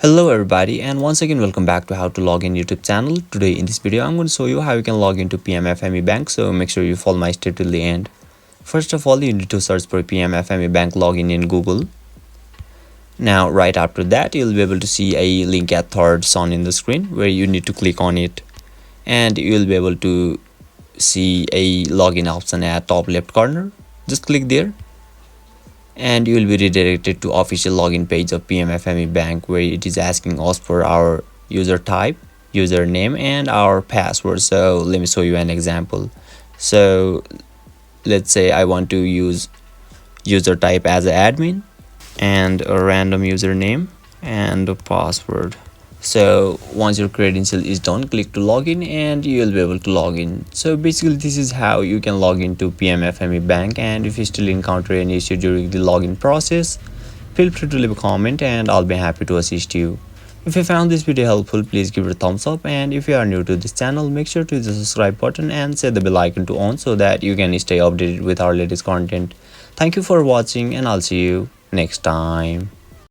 Hello everybody, and once again welcome back to how to log in YouTube channel. Today in this video I'm going to show you how you can log into Pmfme Bank, so make sure you follow my step till the end. First of all, you need to search for Pmfme Bank login in Google. Now right after that you'll be able to see a link at third shown in the screen where you need to click on it, and you'll be able to see a login option at top left corner. Just click there and you will be redirected to official login page of Pmfme Bank, where it is asking us for our user type, username and our password. So let me show you an example. So let's say I want to use user type as an admin and a random username and a password. So once your credential is done, click to login and you will be able to log in. So basically this is how you can log into Pmfme Bank, and if you still encounter any issue during the login process, feel free to leave a comment and I'll be happy to assist you. If you found this video helpful, please give it a thumbs up, and if you are new to this channel, make sure to hit the subscribe button and set the bell icon to on so that you can stay updated with our latest content. Thank you for watching and I'll see you next time.